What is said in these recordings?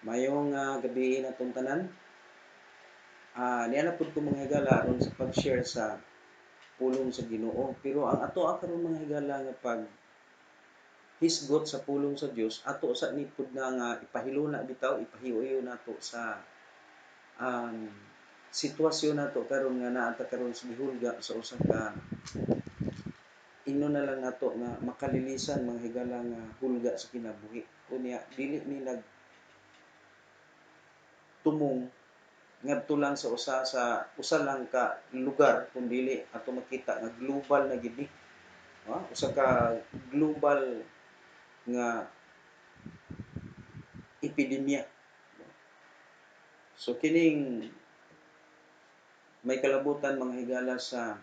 Mayong gabi natong tanan. Niya na pud ko mga higala aron sa pag-share sa pulong sa Ginoo. Pero ang ato karon mga higala nga pag hisgot sa pulong sa Dios, ato sa ni pud na nga ipahiluna bitaw, ipahiuyo nato sa um, sitwasyon nato karon nga naa ta karon sa gihulga sa usa ka ingnon na lang nato nga makalilisan mga higala nga hulga sa kinabuhi. Unya dili ni nagtumong ngadto lang sa usa lang ka lugar kun dili ato makita nga global na gid ni, usa ka global nga epidemya. So kining may kalabutan mga higala sa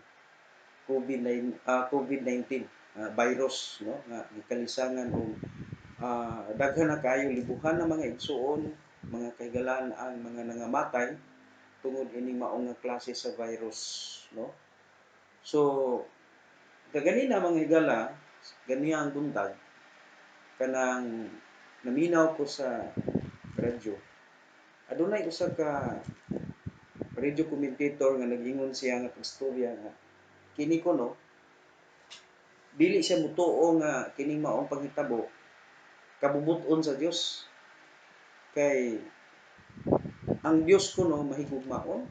COVID-19 virus, no, nga gikalisangan og daghan na kayo libuhan na mga igsuon, mga kahigalaan ang mga nangamatay tungod ining maong nga klase sa virus, no. So kagani na mga higala, gani ang buntag kanang naminaw ko sa radyo. Adunay usa ka radio commentator nga nag-ingon siya nga pagstorya nga kini kuno dili siya mutuo nga kining maong panghitabo kabubut-on sa Dios. Kay ang Dios kuno mahigugmaon,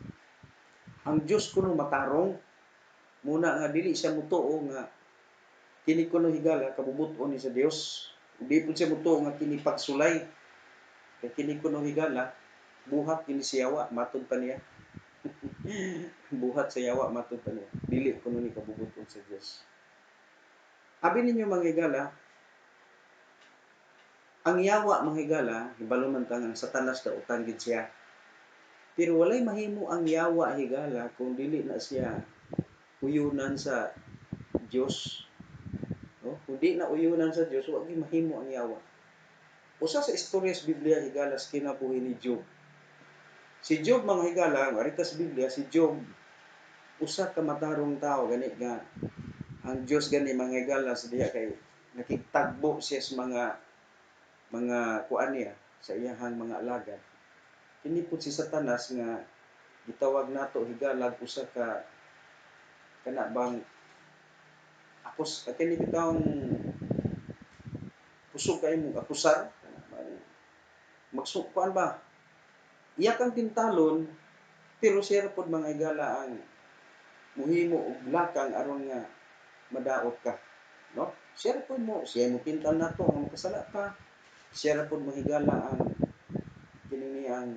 ang Dios kuno matarong, muna nga dili siya mutuo nga kini kuno higala kabubut-on ni sa Dios. Di pud siya mutuo nga kini pagsulay. Kay kini kuno higala buhat kini sa yawa matud pa niya. Buhat sa yawa matud pa niya. Dili kuno ni kabubut-on sa Dios. Abi ninyo mga higala, ang yawa mga higala, hibalo man ta nga Satanas daw utang gid siya. Pero walay mahimo ang yawa higala kung dili na siya uyunan sa Dios. No? Kung di na uyunan sa Dios, wa gyud mahimo ang yawa. Usa sa istorya sa Biblia higala sa kinabuhi ni Job. Si Job mga higala, arita sa Biblia, si Job usa ka matarong tao gani nga ang Dios gani mga higala sa diha kay nakigtagbo siya sa mga kuan niya sa iyahang mga alagad. Kini pud si Satanas nga gitawag nato higala usa ka kana bang kini bitawng kusog kay mo akusar magsukpan ba iya kang tintalon pero siya pod mga higala ang muhimo og lakang aron nga madaot ka, no? Siya mo tintal nato nga makasala ka. Siya pod mahigala ang kini ang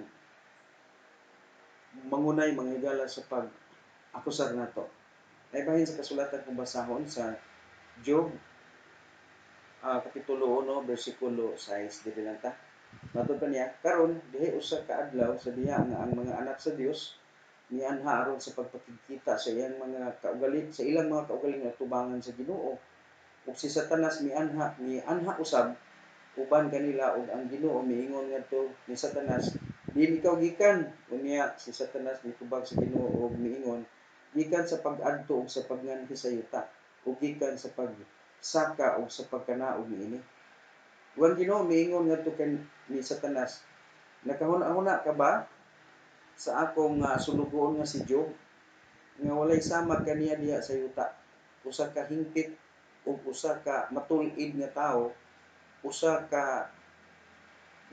mangunay mga higala sa pag akusar nato. Ay bahin sa kasulatan kung basahon sa Job kapitulo 1 bersikulo 6 dili lang ta. Matod pa niya karon dihi usa ka adlaw sa diha nga ang mga anak sa Dios nianha aron sa pagpakikita sa iyang mga kaugaling sa ilang mga kaugaling nga tubangan sa Ginoo. Ug si Satanas mianha usab uban kanila ug ang Ginoo miingon ngadto ni Satanas, dili ikaw gikan. Unya si Satanas mitubag sa Ginoo ug miingon, gikan sa pag-adto ug sa pagnganhi sa yuta ug gikan sa pagsaka ug sa pagkanaog niini. Ug ang Ginoo miingon ngadto ni Satanas, nakahuna-huna ka ba sa akong sulugoon nga si Job nga walay samad kaniya diha sa yuta, usa ka hingpit ug usa ka matul-id nga tawo, usa ka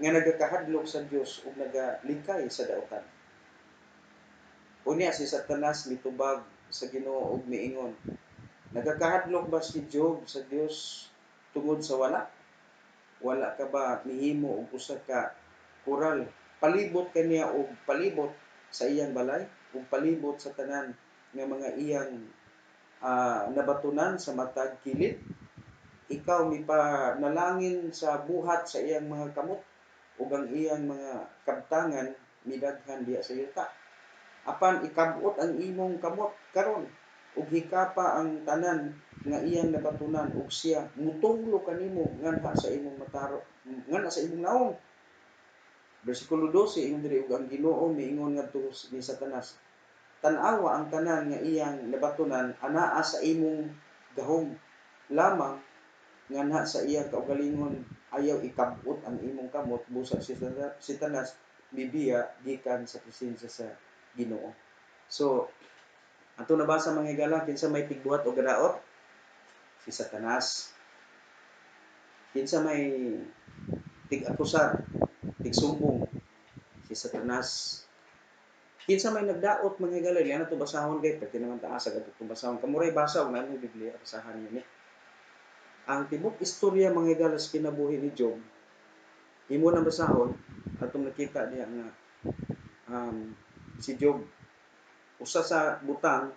nga nagakahadlok sa Dios ug nagalikay sa daotan. Unya si Satanas mitubag sa Ginoo ug miingon, nagakahadlok ba si Job sa Dios tungod sa wala? Wala ka ba mihimo og usa ka koral palibot kaniya og palibot sa iyang balay ug palibot sa tanan nga mga iyang nabatunan sa matag kilid? Ikaw mipanalangin sa buhat sa iyang mga kamot ug ang iyang mga kabtangan midaghan diha sa yuta. Apan ikabot ang imong kamot karon ug hikapa ang tanan nga iyang nabatunan ug siya mutunglo kanimo nganha sa imong mataro nganha sa imong naong. Bersikulo 12 ingon diri ug ang Ginoo miingon ngadto ni Satanas, tan-awa ang tanan nga iyang nabatunan anaa sa imong gahom lamang nganha sa iyang kaugalingon ayaw ikabot ang imong kamot busa si tanas bibiya gikan sa presensya sa Ginoo. So ato nabasa mga higala kinsa may tigbuhat o gadaot si Satanas. Kinsa may tig-akusar, tig-sumbong si Satanas. Kinsa may nagdaot mga higala diyan nato basahon kay pati naman taas sa ato basahon kamuray basa og namo Biblia basahan niyo. Ang tibok istorya mga higala sa kinabuhi ni Job imo na basahon atong nakita diha nga si Job usa sa butang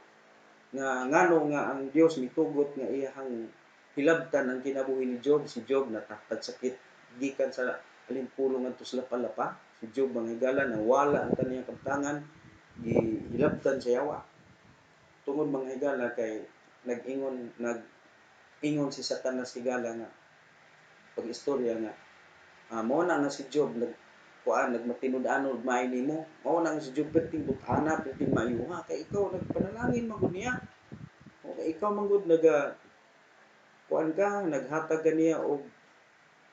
nga ngano nga ang Dios mitugot nga iyang hilabtan ang kinabuhi ni Job. Si Job natakdag sakit gikan sa alimpulong ngadto sa lapalapa. Si Job manghigala nawala ang taniyang kabtangan gihilabtan sa yawa. Tungod manghigala kay nag-ingon si Satanas higala nga pag-istorya nga mao na nga si Job nagmatinud-anod maay nimo. Mao na nga si Job perting butana, perting mayuha kay ikaw nagpanalangin man gud niya. O kay ikaw man gud naghatag kaniya og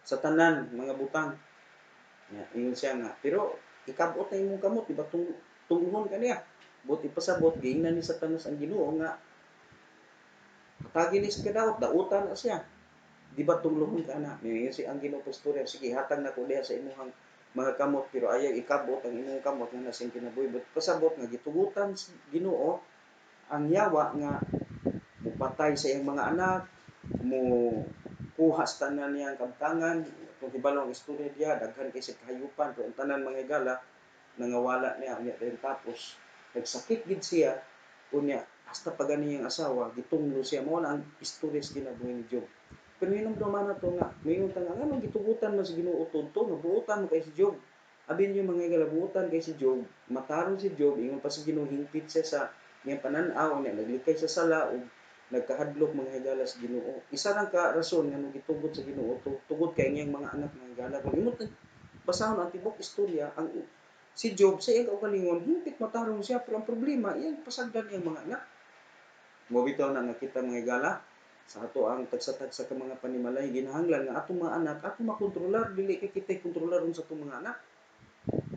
sa tanan mga butang. Ya, ingon siya nga, pero ikabot na imong kamot, di ba tunglohon kaniya. But ipasabot giingnan ni Satanas ang Ginoo nga patagi ni sa kadaot, dautan na siya. Di ba tunglohon ka na? Ngayon si ang Ginoo pastorya, sige hatag na ko diha sa imong mga kamot pero ayaw ikabot ang imong kamot nga nasing kinabuhi. But pasabot nga gitugutan sa Ginoo ang yawa nga mupatay sa iyang mga anak, mo kuha sa tanan niyang kabtangan. Kung hibalong istorya diya, daghan kay sa kahayupan, pero ang tanan mga higala, nangawala niya, rin tapos, nagsakit gid siya, unya, hasta pa gani ang asawa, gitunglo siya, mo na ang istorya sa kinabuhi ni Job. Pero hinumduman na to nga, mayroon nga, nga, gitugutan mo sa Ginoo to, nabuutan mo kay si Job. Abin yung mga higala, buutan kay si Job, mataron si Job, ingon pa sa Ginoo, hingpit siya sa niyang pananaw, niya, naglikay sa sala, o nagkahadlok mga higala sa Ginoo. Isa lang ka rason nga nung gitugod sa Ginoo tugod kay iyang mga anak mga higala. Kung imong basahon ang tibok istorya, ang si Job sa iyang kaugalingon hingpit matarong siya pero ang problema iyang pasagdan iyang mga anak. Mo bitaw na nakita mga higala sa ato ang tagsa-tagsa ka mga panimalay ginahanglan nga atong mga anak ato makontrolar dili kay kitay kontrolaron sa atong mga anak.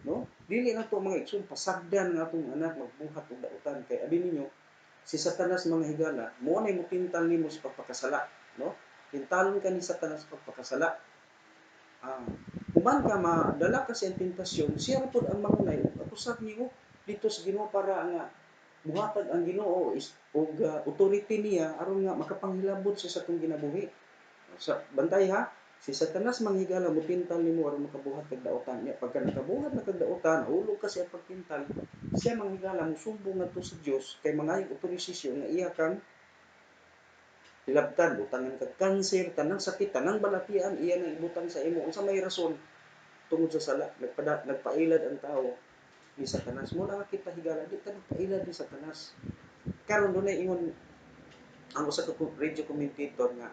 No? Dili na to mga igsoon pasagdan nga atong anak magbuhat og dautan kay abi ninyo si Satanas mga higala, mo na mutintal nimo sa pagpakasala, no? Tintalon ka ni Satanas sa pagpakasala. Human ka madala ka sa tentasyon, siya ra pud ang mangunay akusar nimo dito sa Ginoo para nga buhatag ang Ginoo og authority niya aron nga makapanghilabot siya sa atong kinabuhi. Sa bantay ha, si Satanas manghigala mo tintal nimo aron makabuhat kag daotan niya. Pagka nakabuhat na kag daotan, hulog ka siya pagtintal, siya manghigala mo sumbong ngadto sa Dios kay mga otorisasyon nga iya kang hilabtan, butangan kag kanser, tanang sakit, tanang balatian iya nang ibutang sa imo. Unsa may rason tungod sa sala, nagpailad ang tao ni Satanas. Mo na kita higala di ka nagpailad ni Satanas. Karon dunay ingon ang usa ka radio commentator nga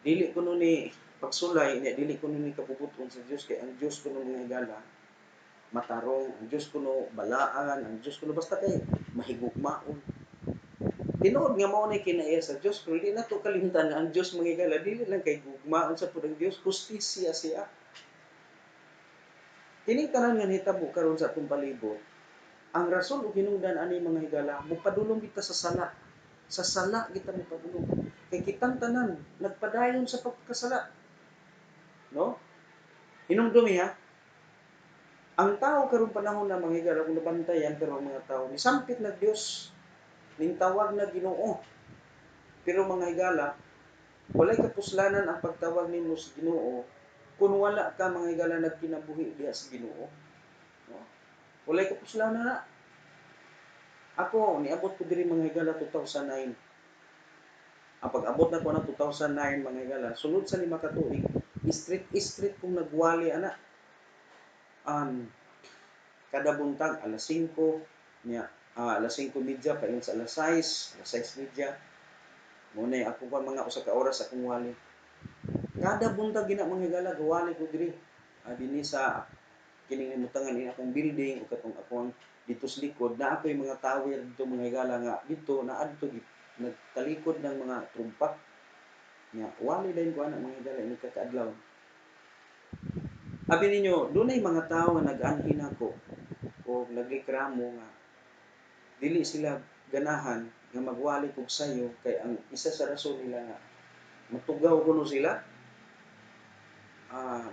dili kuno ni pagsulay niya, dili kuno ni kapuputon sa Dios kay ang Dios kuno mga higala matarong, ang Dios kuno balaan, ang Dios kuno basta kay mahigugmaon. Tinuod nga mao nay kinaiya sa Dios pero di nato kalimtan nga ang Dios mga higala dili lang kay gugmaon sa pud ang Dios, hustisya siya. Kining tanan nga nahitabo karon sa atong palibot, ang rason ug hinungdan ani mga higala mopadulong kita sa sala. Sa sala kita mopadulong. Kay kitang tanan nagpadayon sa pagkasala. No? Hinungdumi ha. Ang tao karon panahon na mga higala kung nabantayan karon mga tao ni sampit na Dios ning tawag na Ginoo. Pero mga higala, walay kapuslanan ang pagtawag nimo sa Ginoo kung wala ka mga higala nagkinabuhi diha sa Ginoo. No? Walay kapuslanan na. Ako, niabot ko diri mga higala 2009. Ang pag-abot na ko ng 2009 mga higala, sunod sa 5 ka tuig, street kong nagwali ana. Kada buntag alas 5 niya, alas 5:30 pa sa alas 6, alas 6:30. Muna ako pa mga usa ka oras akong wali. Kada buntag gina mga higala gawali ko diri. Dinhi sa kining himutangan ini akong building o katong akong dito sa likod na ako'y mga tower dito mga higala nga dito na adto nagtalikod ng mga trumpa. Nya wali dayon ko ana mga higala ini kakaadlaw. Abi ninyo dunay mga tawo nga nag-anhi nako o nagreklamo nga dili sila ganahan nga magwali kog sayo kay ang isa sa rason nila nga matugaw kuno sila, ah,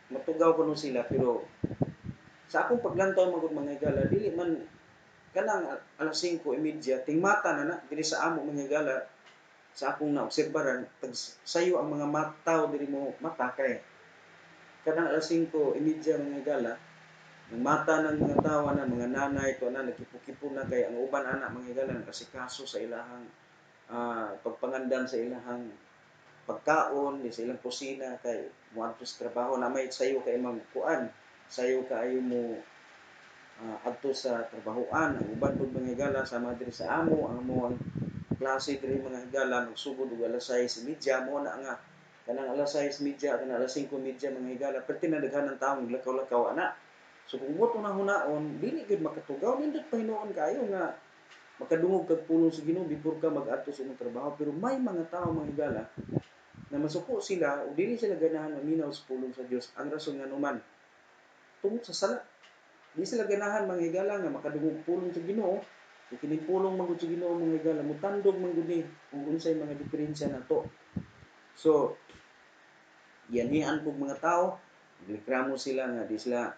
matugaw kuno sila pero sa akong paglantaw magud mga higala dili man kanang alas 5:30 tingmata na na diri sa amo mga higala sa akong naobserbahan sayo ang mga mataw diri mo mata kay kanang alas 5:30 mga higala ang mata ng mga tawa na mga nanay to na nagkipo-kipo na kay ang uban anak mga higala nagasikaso sa ilahang pagpangandam sa ilahang pagkaon di sa ilang kusina kay moadto sa trabaho na may sayo kay magkuan sayo kaayo mo adto sa trabahoan ang uban pud mga higala sama diri sa amo ang mo ang klase diri mga higala magsugod og alas 6:30 mo na nga kanang alas 6:30 kanang alas 5:30 mga higala perti na daghanang tawo naglakaw-lakaw ana. So kung mo na hunaon dili gid makatugaw nindot pa hinuon kayo nga makadungog kag pulong sa Ginoo before ka mag-adto sa imong trabaho pero may mga tawo mga higala na masuko sila o dili sila ganahan maminaw sa pulong sa Dios ang rason nga numan tungod sa sala. Di sila ganahan mga higala nga makadungog pulong sa Ginoo. Kung kining pulong man gud sa Ginoo mga higala mutandog man gud ni kung unsay mga diferensya nato. So yanhian kog mga tawo nagreklamo sila nga di sila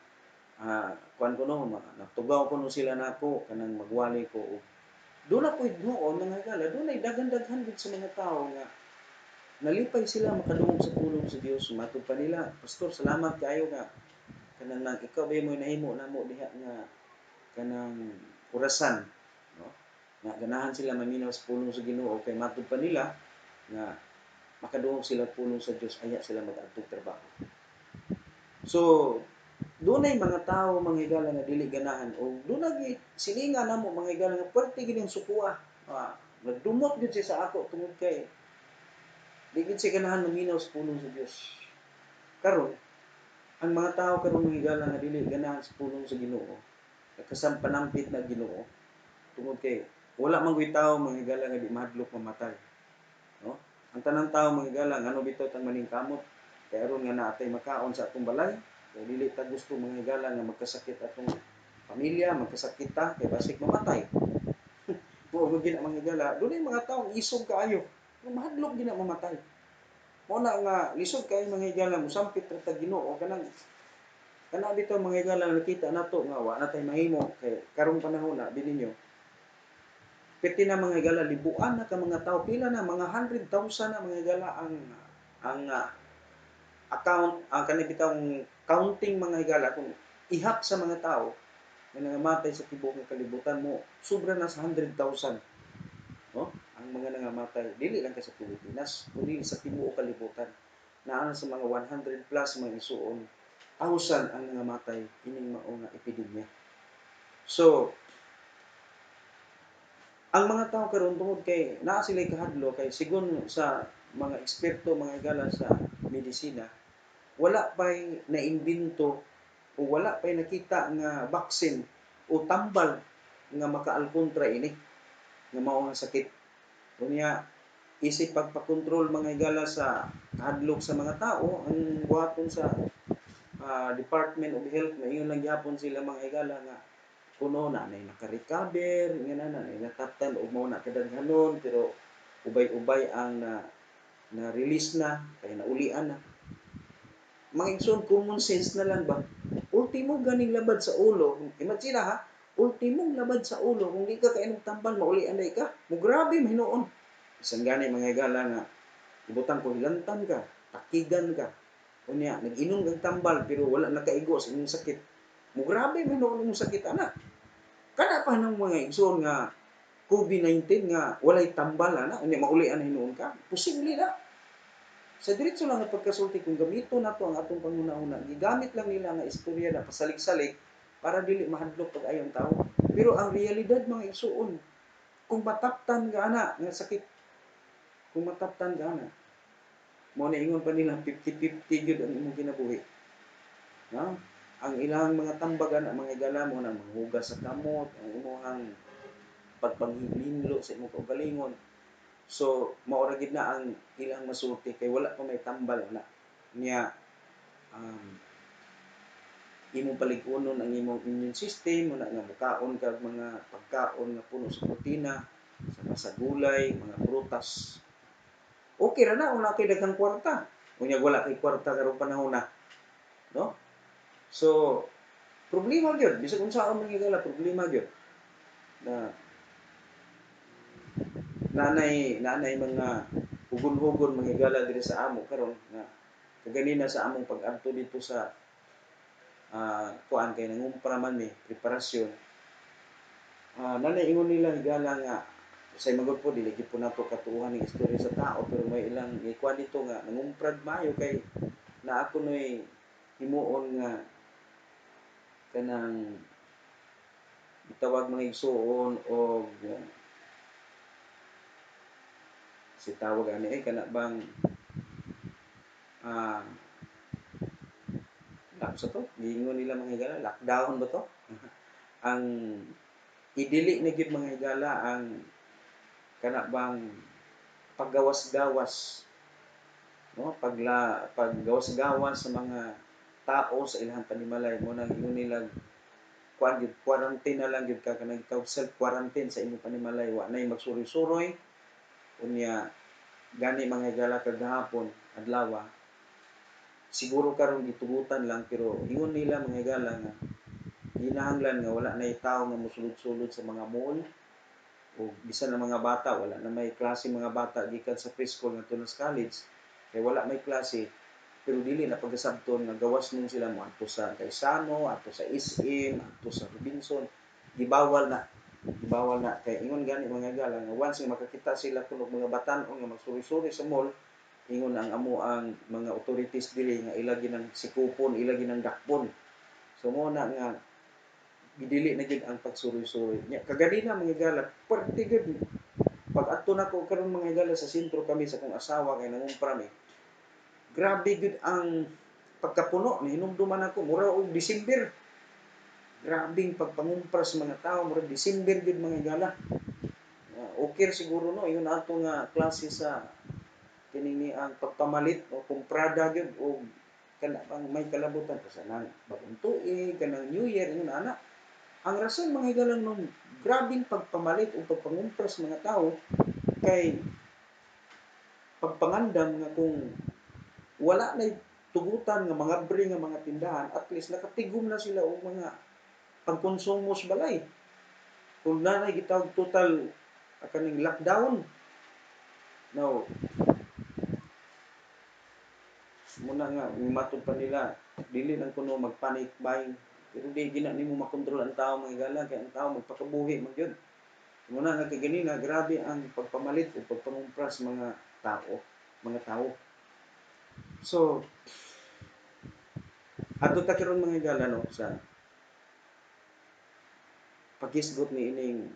kuan kuno natugaw kuno sila nako kanang magwali ko doon na po noon mga higala doon ay daghan-daghan gud sa mga tawo nga nalipay sila makadungog sa pulong sa Dios matod pa nila pastor salamat kayo nga kanang nang ikaw ba mo nahimo namo diha nga kanang orasan no nga ganahan sila maminaw sa pulong sa Ginoo kay matod pa nila nga makadungog sila pulong sa Dios aya sila mag-adtong trabaho. So dunay mga tawo mga higala nga dili ganahan o dunay silingan namo mga higala nga perti gid ang sukuha. Nagdumot gid siya sa ako tungod kay di gid siya ganahan maminaw sa pulong sa Dios. Karon ang mga tawo karon mga higala nga dili ganahan sa pulong sa Ginoo nagkasampanampit na Ginoo tungod kay wala man gyud tawo mga higala nga di mahadlok mamatay no ang tanang tawo mga higala ngano bitaw tang maningkamot kay aron nga naatay makaon sa atong balay kay dili ta gusto mga higala nga magkasakit atong pamilya magkasakit ta kay basig mamatay mo gid na mga higala dunay mga tawo isog kaayo mahadlok gid na mamatay mo na nga lisod kay mga higala mosampit ra ta Ginoo kanang kana bitaw mga higala nakita nato nga wa na tay mahimo kay karong panahon na bininyo piti na mga higala libuan na ka mga tawo pila na mga 100,000 na mga higala ang account ang kanang bitawng counting mga higala kung ihap sa mga tawo nga nangamatay sa tibuok nga kalibutan mo sobra na sa 100,000 no ang mga nangamatay dili lang ka sa Pilipinas kundi sa tibuok kalibutan naa sa mga 100 plus mga isuon 1,000 ang nangamatay ining mao nga epidemya. So ang mga tawo karon tungod kay naa sila kahadlo kay sigon sa mga eksperto mga higala sa medisina wala pay naimbento o wala pay nakita nga vaccine o tambal nga makaalkontra ini nga mao nga sakit. Unya isip pagpakontrol mga higala sa kahadlok sa mga tao ang buhaton sa Department of Health mayon lang gyapon sila mga higala nga kuno na nay naka-recover nga na nataptan og mao na kadaghanon pero ubay-ubay ang na release na kay naulian na mga igsoon common sense na lang ba ultimo ganing labad sa ulo imagine ha ultimong labad sa ulo kung di ka kainog tambal maulian day ka mo grabe mahinuon isang gani mga higala nga ibutang ko hilantan ka takigan ka unya nag-inom kang tambal pero wala nakaigo sa imong sakit mo grabe mahinuon imong sakit ana kana pa ng mga igsoon nga COVID-19 nga walay tambal ana unya maulian hinuon ka posible na sa diretso lang nga pagkasulti kung gamito nato ang atong panghuna-una gigamit lang nila nga istorya na pasalig-salig para dili mahadlok pag-ayong tao pero ang realidad mga igsoon kung mataptan ka ana nga sakit kung mataptan ka ana mo na ingon pa nila 50-50 gyud ang imong kinabuhi no ang ilang mga tambagan ang mga gala mo na manghugas sa kamot ang imong pagpanghinlo sa imong kaugalingon So mao ra gid na ang ilang masulti kay wala pa may tambal na niya. um, Imong palig-unon ang imong immune system, muna nga mukaon kag mga pagkaon nga puno sa protina, sa gulay, mga prutas. Okay ra na kung na kay daghang kwarta. Unya wala kay kwarta karong panahon na, no? So problema gyud bisag unsa ang manghigala, problema gyud na nanay mga hugon-hugon manghigala diri sa amo karon nga kaganina sa among pag-adto dito sa kuan kay nangumpra man mi preparasyon. Nanay ingon nila higala nga say magud po dili gid po nato katuohan ng istorya sa tao, pero may ilang ikuan dito nga nangumprad maayo kay na ako noy himuon nga kanang gitawag mga igsuon og si tawag ani kana bang ah sa to giingon nila mga higala lockdown ba to. Ang idili na gyud mga higala ang kana bang paggawas-gawas, no? Paggawas-gawas sa mga tao sa ilang panimalay mo nang ingon nila kuan gyud quarantine na lang gyud ka kanang self quarantine sa imong panimalay, wa nay magsuroy-suroy unya gani mga higala kagahapon adlaw siguro karon gitugutan lang pero ingon nila mga higala nga ginahanglan nga wala nay tawo nga mosulod-sulod sa mga mall o bisan ang mga bata wala na may klase mga bata gikan sa preschool ngadto na sa college kay wala may klase pero dili na pagasabton nga gawas nun sila mo adto sa Kaisano, adto sa SM, adto sa Robinson, gibawal na kay ingon gani mga higala nga once nga makakita sila kuno mga batan-on nga magsuri-suri sa mall ingon ang amo ang mga authorities dili nga ilagi ng sikupon, ilagi ng dakpon. So mo na nga gidili na gid ang pagsuroy-suroy. Nya kaganina mga higala, parte gid pag adto nako karon mga higala sa sentro kami sa kong asawa kay nangumpra mi. Grabe gid ang pagkapuno ni hinumduman ako mura og December. Grabing pagpangumpra sa mga tao mura December gid mga higala. Okay siguro no yun ato nga klase sa kining ang pagpamalit o kumprada gyud o kana bang may kalabutan sa nang bagong tuig kanang New Year yun ana. Ang rason mga higalang nung grabing pagpamalit o pagpangumpra sa mga tao kay pagpangandam nga kung wala na tugutan nga mga bre nga mga tindahan at least nakatigom na sila og mga pagkonsumo sa balay. Kung nanay gitawag total kaning lockdown now muna nga matod pa nila dili lang kuno magpanic buying pero di gina nimo makontrol ang tao mga higala kay ang tao magpakabuhi man gyud. Muna nga kay ganina grabe ang pagpamalit o pagpangumpra sa mga tao. So adto ta karon mga higala no sa paghisgot ni ining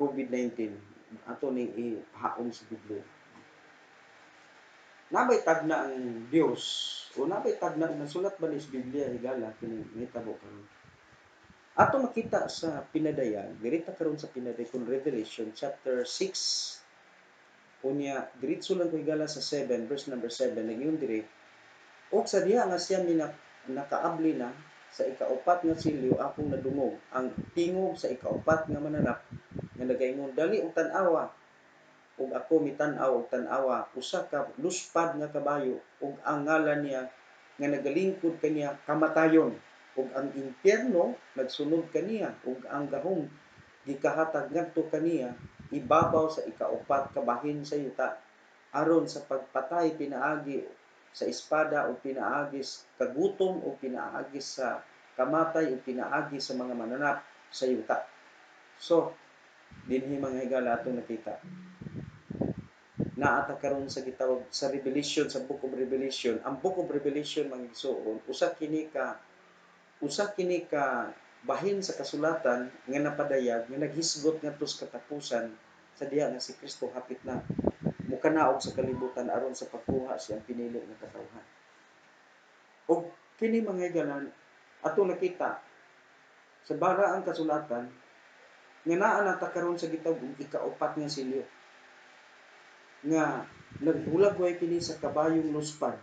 COVID-19 ato ning ihaom sa Biblia. Nabay tagna ang Dios o nabay tagna ang nasulat ba ni sa Biblia higala kini nitabo karon. Ato makita sa pinadayan, dirita karon sa pinadayan kung Revelation chapter 6 unya diretso lang ko higala sa 7 verse number 7 nagyon dire og sa diha nga siya nakaabli na sa ikaupat nga silyo akong nadungog ang tingog sa ikaupat nga mananap nga nagaingon dali og tan-awa ug ako mitan-aw og tan-awa usa ka luspad nga kabayo ug ang ngalan niya nga nagalingkod kaniya kamatayon ug ang impierno nagsunod kaniya ug ang gahom gikahatag ngadto kaniya ibabaw sa ikaupat ka bahin sa yuta aron sa pagpatay pinaagi sa espada o pinaagis kagutom o pinaagis sa kamatay o pinaagi sa mga mananap sa yuta. So dinhi mga higala atong nakita naata karon sa gitawag sa Revelation sa Book of Revelation. Ang Book of Revelation mga igsoon usa kini ka bahin sa kasulatan nga napadayag nga naghisgot ngadto sa katapusan sa diha nga si Kristo hapit na mukanaog sa kalibutan aron sa pagkuha siyang pinili nga katawhan. Og kini mga higala ato nakita sa bara ang kasulatan nga naa nata karon sa gitawag og ikaupat nga silyo. nga naghulagway kini sa kabayong luspad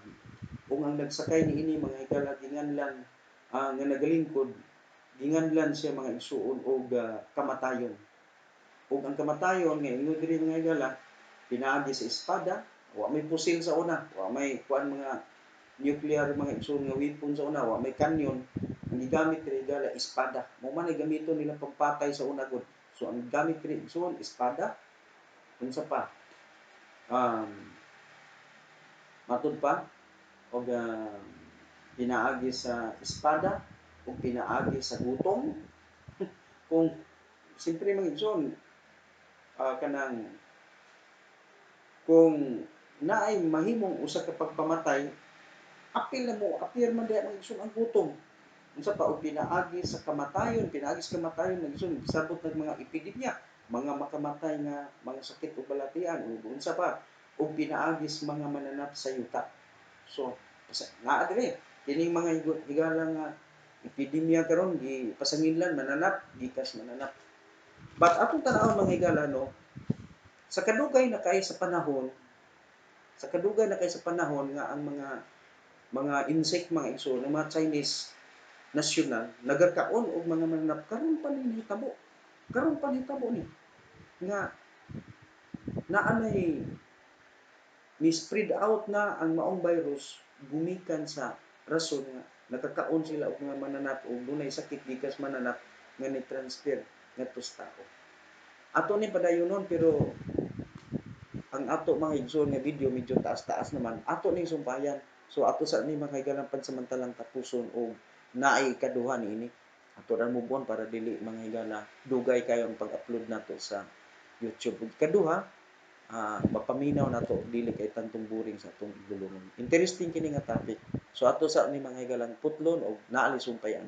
ug ang nagsakay niini mga higala ginganlan nga nagalingkod ginganlan siya mga igsuon og kamatayon. Ug ang kamatayon nga ingod diri mga higala pinaagi sa espada, wa may pusil sa una, wa may kuan mga nuclear mga igsoon nga weapon sa una, wa may kanyon. Ang gigamit diri higala espada. Mao man ay gamiton nila pagpatay sa una gud. So ang gamit diri igsoon espada, unsa pa? Um, matud pa og pinaagi sa espada ug pinaagi sa gutom. Kung siyempre mga igsoon kanang kung naay mahimong usa ka pagpamatay, apil man diha mga igsoon ang gutom. Unsa pa og pinaagi sa kamatayon, pinaagi sa kamatayon mga igsoon sabot ng mga epidemya, mga makamatay nga mga sakit ug balatian ug unsa pa og pinaagi sa mga mananap sa yuta. So naa diri kining mga higala nga epidemya karon gipasanginlan mananap, gikas mananap. But atong tan-awon mga higala no, sa kadugay na kay sa panahon, sa kadugay na kay sa panahon nga ang mga insect mga igsoon ng mga Chinese nasyonal nagakaon og mga mananap karon pa ni hitabo. Karon pa hitabo ni nga naanay ni spread out na ang maong virus gumikan sa rason nga nakakaon sila og mga mananap og dunay sakit gikas mananap nga ni transfer ngadto sa tao. Ato ni padayonon pero ang ato mga igsoon nga video medyo taas-taas naman ato ning sumpayan. So ato sa ni mga higala pansamantalang tapuson og naay ikaduha niini. Ato ra move on para dili mga higala dugay kayo ang pag-upload nato sa YouTube. Ug ikaduha, mapaminaw nato dili kay tantong boring sa atong igulungon. Interesting kini nga topic. So ato sa ni mga higalang putlon og naali sumpayan.